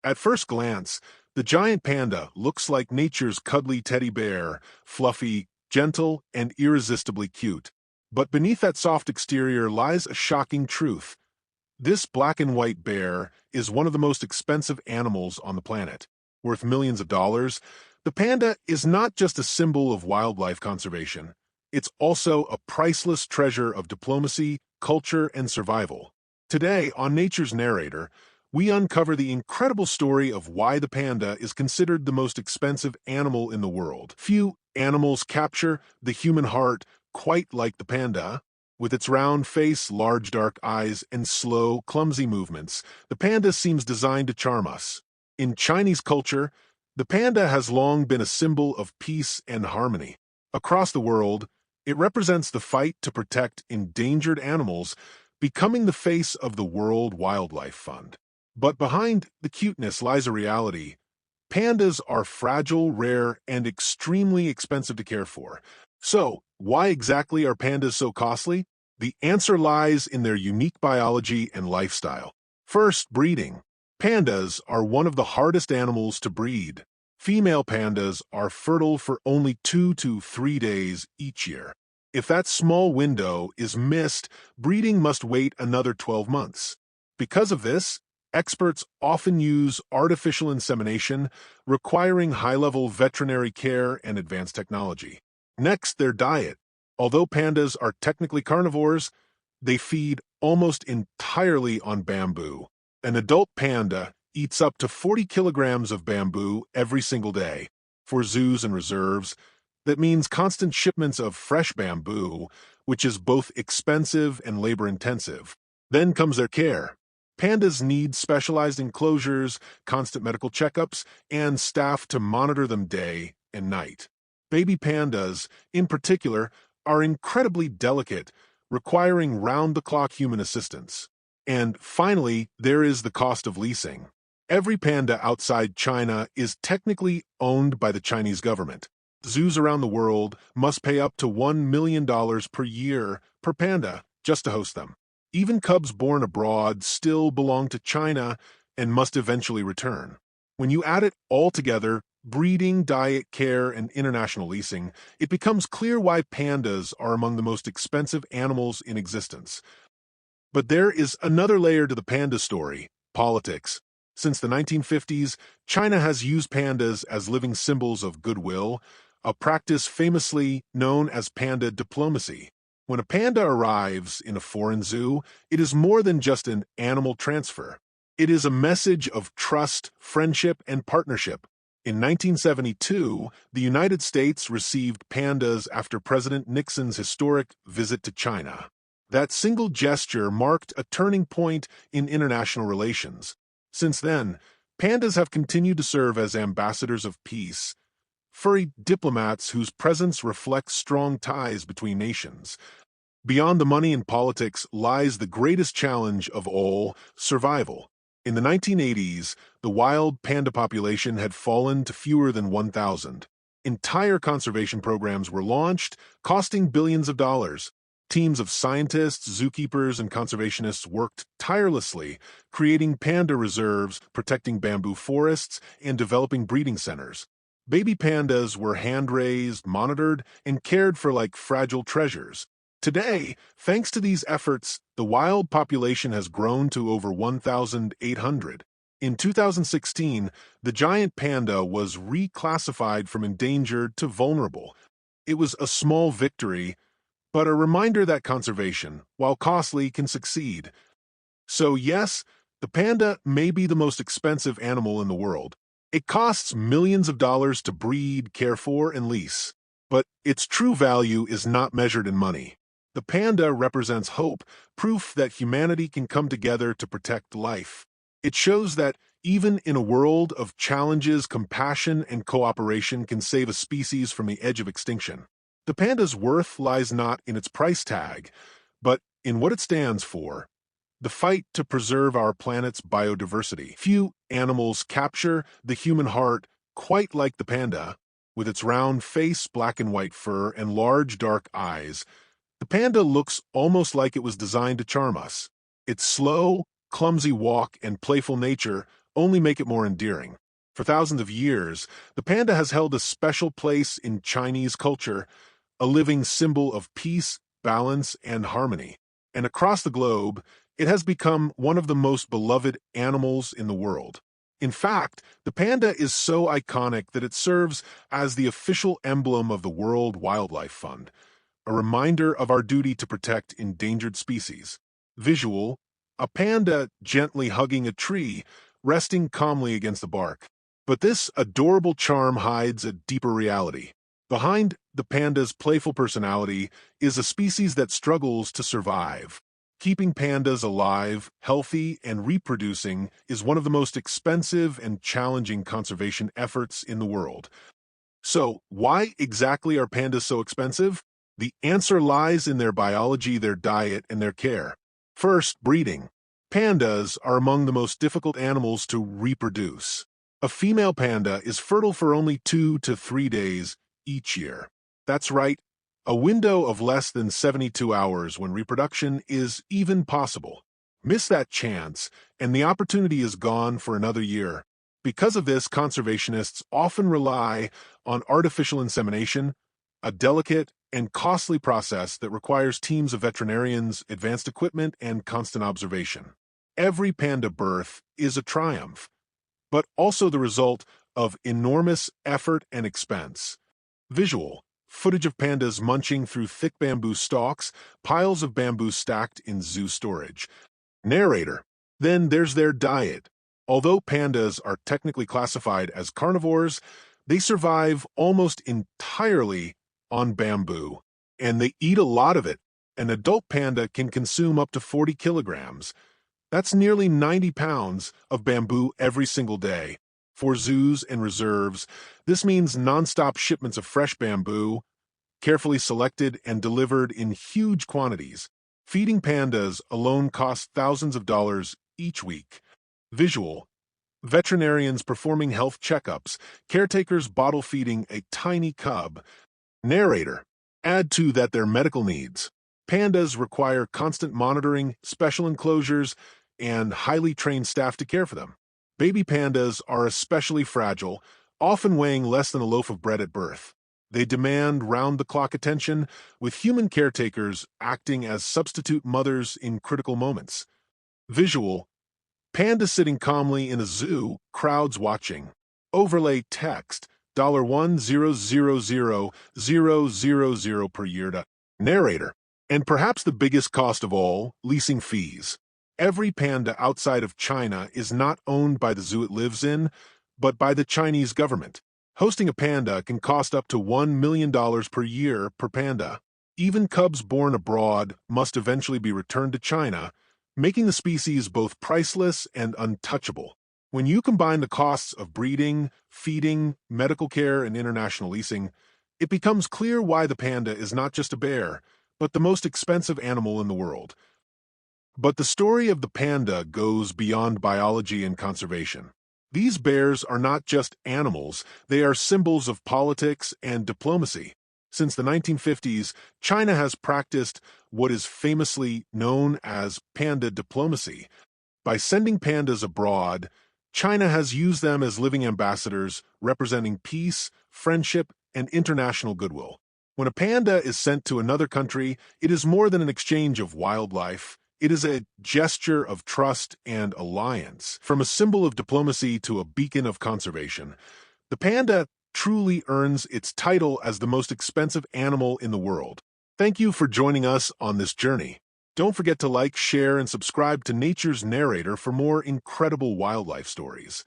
At first glance, the giant panda looks like nature's cuddly teddy bear, fluffy, gentle, and irresistibly cute. But beneath that soft exterior lies a shocking truth. This black and white bear is one of the most expensive animals on the planet. Worth millions of dollars, the panda is not just a symbol of wildlife conservation. It's also a priceless treasure of diplomacy, culture, and survival. Today, on Nature's Narrator, we uncover the incredible story of why the panda is considered the most expensive animal in the world. Few animals capture the human heart quite like the panda. With its round face, large dark eyes, and slow, clumsy movements, the panda seems designed to charm us. In Chinese culture, the panda has long been a symbol of peace and harmony. Across the world, it represents the fight to protect endangered animals, becoming the face of the World Wildlife Fund. But behind the cuteness lies a reality. Pandas are fragile, rare, and extremely expensive to care for. So, why exactly are pandas so costly? The answer lies in their unique biology and lifestyle. First, breeding. Pandas are one of the hardest animals to breed. Female pandas are fertile for only 2 to 3 days each year. If that small window is missed, breeding must wait another 12 months. Because of this, experts often use artificial insemination, requiring high-level veterinary care and advanced technology. Next, their diet. Although pandas are technically carnivores, they feed almost entirely on bamboo. An adult panda eats up to 40 kilograms of bamboo every single day. For zoos and reserves, that means constant shipments of fresh bamboo, which is both expensive and labor-intensive. Then comes their care. Pandas need specialized enclosures, constant medical checkups, and staff to monitor them day and night. Baby pandas, in particular, are incredibly delicate, requiring round-the-clock human assistance. And finally, there is the cost of leasing. Every panda outside China is technically owned by the Chinese government. Zoos around the world must pay up to $1 million per year per panda just to host them. Even cubs born abroad still belong to China and must eventually return. When you add it all together, breeding, diet, care, and international leasing, it becomes clear why pandas are among the most expensive animals in existence. But there is another layer to the panda story: politics. Since the 1950s, China has used pandas as living symbols of goodwill, a practice famously known as panda diplomacy. When a panda arrives in a foreign zoo, it is more than just an animal transfer. It is a message of trust, friendship, and partnership. In 1972, the United States received pandas after President Nixon's historic visit to China. That single gesture marked a turning point in international relations. Since then, pandas have continued to serve as ambassadors of peace, furry diplomats whose presence reflects strong ties between nations. Beyond the money and politics lies the greatest challenge of all: survival. In the 1980s, the wild panda population had fallen to fewer than 1,000. Entire conservation programs were launched, costing billions of dollars. Teams of scientists, zookeepers, and conservationists worked tirelessly, creating panda reserves, protecting bamboo forests, and developing breeding centers. Baby pandas were hand-raised, monitored, and cared for like fragile treasures. Today, thanks to these efforts, the wild population has grown to over 1,800. In 2016, the giant panda was reclassified from endangered to vulnerable. It was a small victory, but a reminder that conservation, while costly, can succeed. So yes, the panda may be the most expensive animal in the world. It costs millions of dollars to breed, care for, and lease. But its true value is not measured in money. The panda represents hope, proof that humanity can come together to protect life. It shows that even in a world of challenges, compassion and cooperation can save a species from the edge of extinction. The panda's worth lies not in its price tag, but in what it stands for: the fight to preserve our planet's biodiversity. Few animals capture the human heart quite like the panda. With its round face, black and white fur, and large dark eyes, the panda looks almost like it was designed to charm us. Its slow, clumsy walk and playful nature only make it more endearing. For thousands of years, the panda has held a special place in Chinese culture, a living symbol of peace, balance, and harmony. And across the globe, it has become one of the most beloved animals in the world. In fact, the panda is so iconic that it serves as the official emblem of the World Wildlife Fund, a reminder of our duty to protect endangered species. Visual: a panda gently hugging a tree, resting calmly against the bark. But this adorable charm hides a deeper reality. Behind the panda's playful personality is a species that struggles to survive. Keeping pandas alive, healthy, and reproducing is one of the most expensive and challenging conservation efforts in the world. So, why exactly are pandas so expensive? The answer lies in their biology, their diet, and their care. First, breeding. Pandas are among the most difficult animals to reproduce. A female panda is fertile for only 2 to 3 days each year. That's right, a window of less than 72 hours when reproduction is even possible. Miss that chance, and the opportunity is gone for another year. Because of this, conservationists often rely on artificial insemination, a delicate and costly process that requires teams of veterinarians, advanced equipment, and constant observation. Every panda birth is a triumph, but also the result of enormous effort and expense. Visual: footage of pandas munching through thick bamboo stalks, piles of bamboo stacked in zoo storage. Narrator: then there's their diet. Although pandas are technically classified as carnivores, they survive almost entirely on bamboo, and they eat a lot of it. An adult panda can consume up to 40 kilograms. That's nearly 90 pounds of bamboo every single day. For zoos and reserves, this means nonstop shipments of fresh bamboo, carefully selected and delivered in huge quantities. Feeding pandas alone costs thousands of dollars each week. Visual: veterinarians performing health checkups, caretakers bottle feeding a tiny cub. Narrator: add to that their medical needs. Pandas require constant monitoring, special enclosures, and highly trained staff to care for them. Baby pandas are especially fragile, often weighing less than a loaf of bread at birth. They demand round-the-clock attention, with human caretakers acting as substitute mothers in critical moments. Visual: panda sitting calmly in a zoo, crowds watching. Overlay text: $1,000,000 per year. Narrator: and perhaps the biggest cost of all, leasing fees. Every panda outside of China is not owned by the zoo it lives in, but by the Chinese government. Hosting a panda can cost up to $1 million per year per panda. Even cubs born abroad must eventually be returned to China, making the species both priceless and untouchable. When you combine the costs of breeding, feeding, medical care, and international leasing, it becomes clear why the panda is not just a bear, but the most expensive animal in the world. But the story of the panda goes beyond biology and conservation. These bears are not just animals, they are symbols of politics and diplomacy. Since the 1950s, China has practiced what is famously known as panda diplomacy. By sending pandas abroad, China has used them as living ambassadors, representing peace, friendship, and international goodwill. When a panda is sent to another country, it is more than an exchange of wildlife. It is a gesture of trust and alliance. From a symbol of diplomacy to a beacon of conservation, the panda truly earns its title as the most expensive animal in the world. Thank you for joining us on this journey. Don't forget to like, share, and subscribe to Nature's Narrator for more incredible wildlife stories.